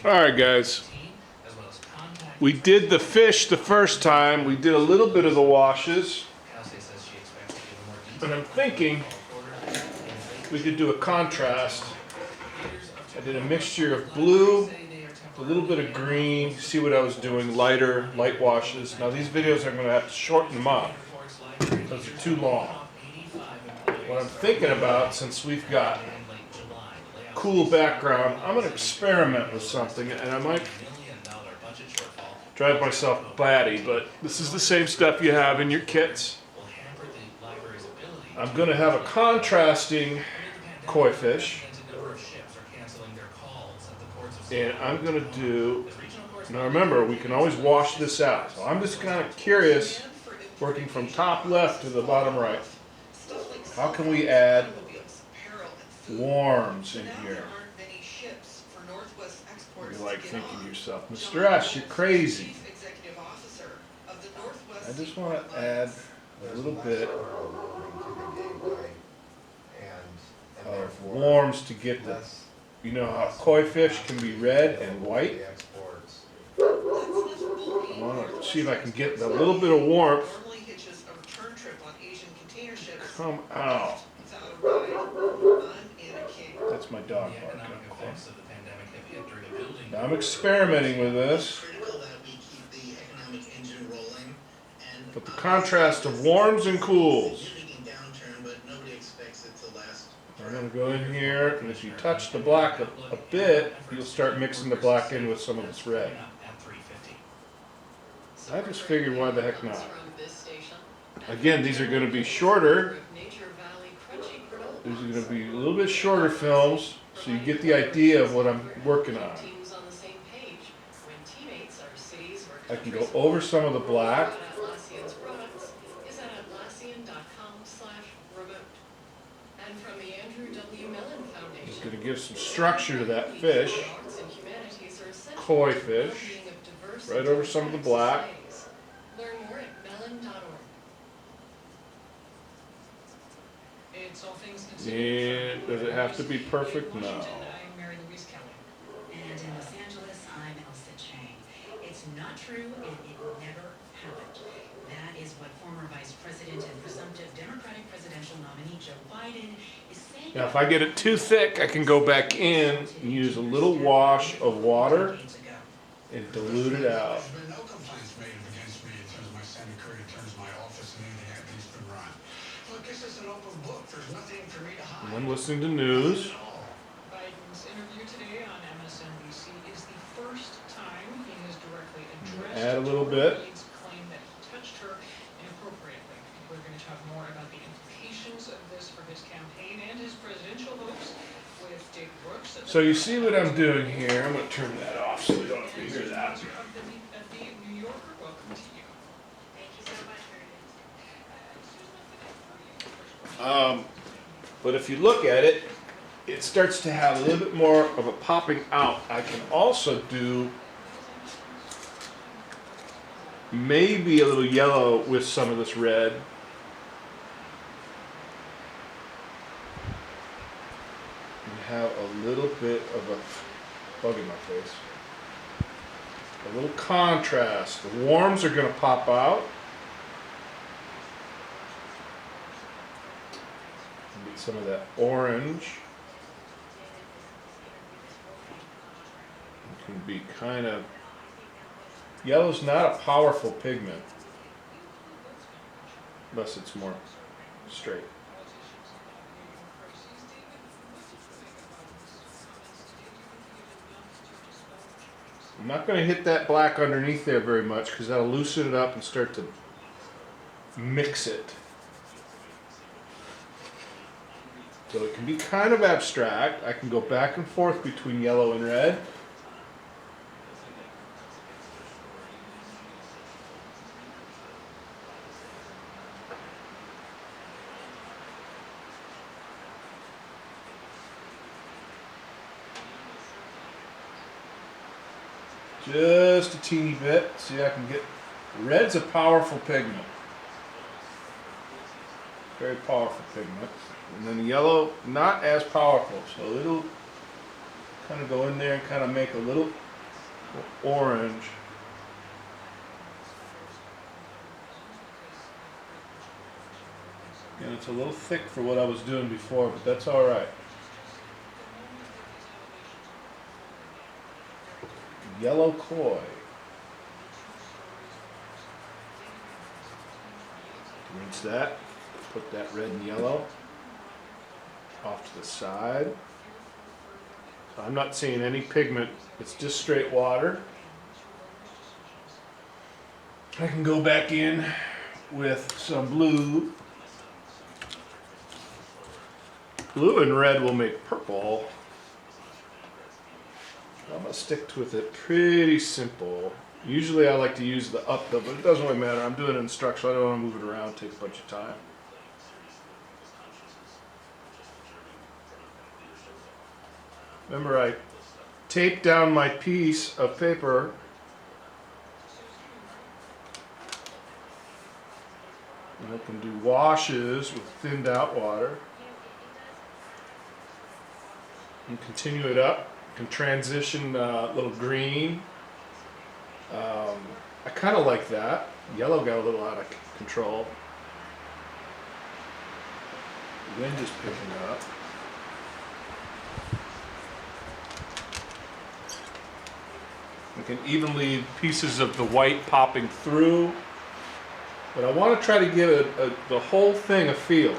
Alright guys, we did the fish the first time, we did a little bit of the washes, and I'm thinking we could do a contrast. I did a mixture of blue, a little bit of green, see what I was doing, light washes. Now these videos I'm going to have to shorten them up, those are too long. What I'm thinking about, since we've got cool background, I'm going to experiment with something, and I might drive myself batty, but this is the same stuff you have in your kits. I'm going to have a contrasting koi fish, and I'm going to do, now remember, we can always wash this out, so I'm just kind of curious, working from top left to the bottom right, how can we add worms in here? You're like thinking to yourself, Mr. S, you're crazy. I just want to add a little bit of worms to get the, you know how koi fish can be red and white? I want to see if I can get a little bit of warmth come out. That's my dog barking. Now I'm experimenting with this. But the contrast of warms and cools. I'm going to go in here, and if you touch the black a bit, you'll start mixing the black in with some of this red. I just figured, why the heck not? Again, these are going to be shorter. These are going to be a little bit shorter films, so you get the idea of what I'm working on. I can go over some of the black. Just going to give some structure to that fish. Koi fish. Right over some of the black. And does it have to be perfect? No. It's not true, and it never happened. That is what former Vice President and presumptive Democratic presidential nominee Joe Biden is saying. Now, if I get it too thick, I can go back in and use a little wash of water and dilute it out. There's been no complaints made against me in terms of my secretary, in terms of my office, and anything Anthony's been run. Look, this is an open book. There's nothing for me to hide. I'm listening to news. Biden's interview today on MSNBC is the first time he has directly addressed Add a little bit. Reid's claim that he touched her inappropriately. We're going to talk more about the implications of this for his campaign and his presidential hopes with Dick Brooks. So you see what I'm doing here. I'm going to turn that off so we don't have to hear that. Of the New Yorker, welcome to you. Thank you so much, But if you look at it, it starts to have a little bit more of a popping out. I can also do maybe a little yellow with some of this red. And have a little bit of a bug in my face. A little contrast. The warms are going to pop out. Get some of that orange. It can be kind of, yellow's not a powerful pigment unless it's more straight. I'm not going to hit that black underneath there very much because that'll loosen it up and start to mix it. So it can be kind of abstract. I can go back and forth between yellow and red. Just a teeny bit. See, I can get, red's a powerful pigment. Very powerful pigment. And then the yellow, not as powerful, so it'll kind of go in there and kind of make a little orange. And it's a little thick for what I was doing before, but that's all right. Yellow koi. Rinse that. Put that red and yellow off to the side. So I'm not seeing any pigment. It's just straight water. I can go back in with some blue. Blue and red will make purple. I'm gonna stick with it pretty simple. Usually I like to use the uphill, but it doesn't really matter. I'm doing instructional. I don't want to move it around, take a bunch of time. Remember, I taped down my piece of paper. And I can do washes with thinned out water. And continue it up. Can transition a little green. I kind of like that. Yellow got a little out of control. The wind is picking up. We can even leave pieces of the white popping through. But I want to try to give the whole thing a feel.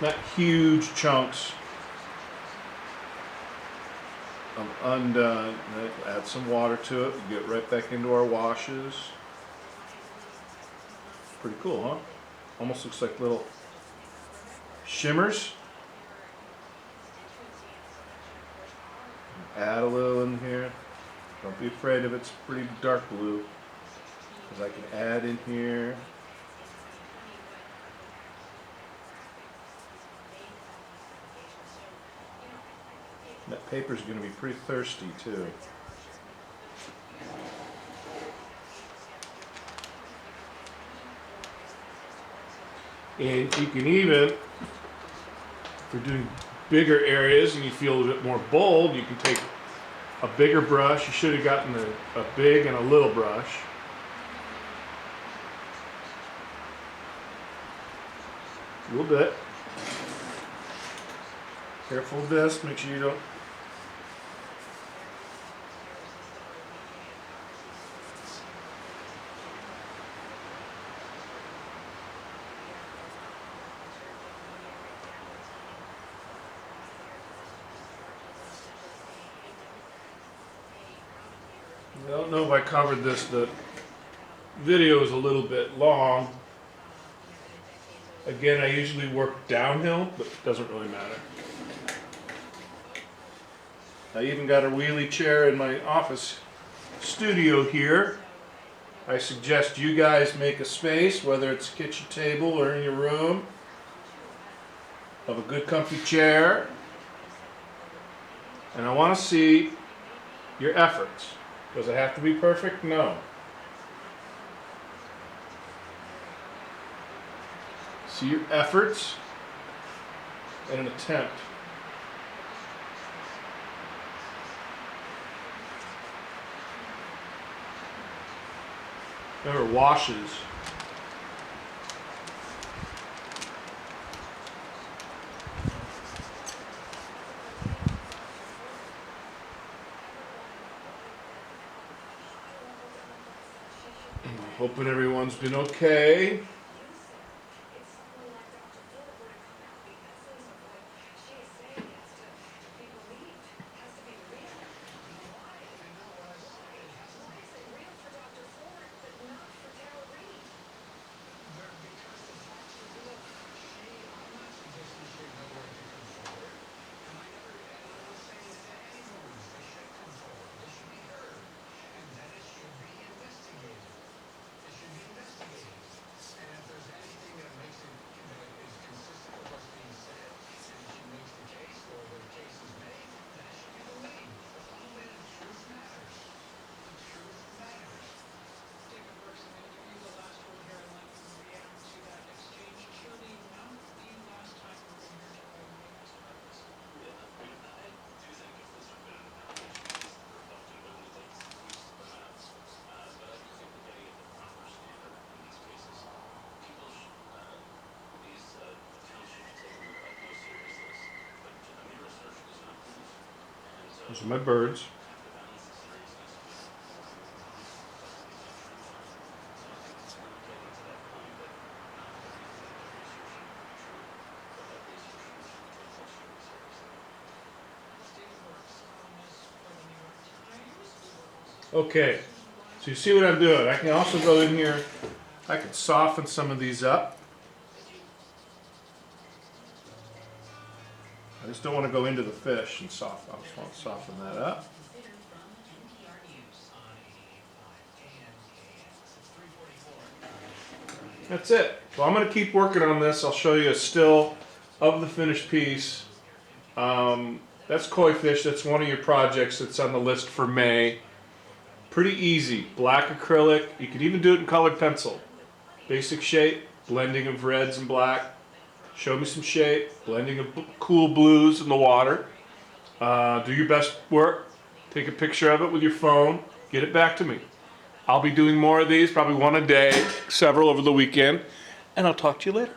Not huge chunks of undone. Add some water to it. We get right back into our washes. Pretty cool, huh? Almost looks like little shimmers. Add a little in here. Don't be afraid if it's pretty dark blue, because I can add in here. That paper's going to be pretty thirsty too. And you can even, if you're doing bigger areas and you feel a bit more bold, you can take a bigger brush. You should have gotten a big and a little brush. A little bit. Careful with this, make sure you don't. I don't know if I covered this. The video is a little bit long. Again, I usually work downhill, but it doesn't really matter. I even got a wheelie chair in my office studio here. I suggest you guys make a space, whether it's a kitchen table or in your room, of a good comfy chair. And I want to see your efforts. Does it have to be perfect? No. See your efforts in an attempt. Remember, washes. Hoping everyone's been okay. Those are my birds. Okay, so you see what I'm doing. I can also go in here, I can soften some of these up. I just don't want to go into the fish and soften. I just want to soften that up. That's it. So I'm going to keep working on this. I'll show you a still of the finished piece. That's Coy Fish. That's one of your projects that's on the list for May. Pretty easy. Black acrylic. You can even do it in colored pencil. Basic shape, blending of reds and black. Show me some shape, blending of cool blues in the water. Do your best work. Take a picture of it with your phone. Get it back to me. I'll be doing more of these, probably one a day, several over the weekend, and I'll talk to you later.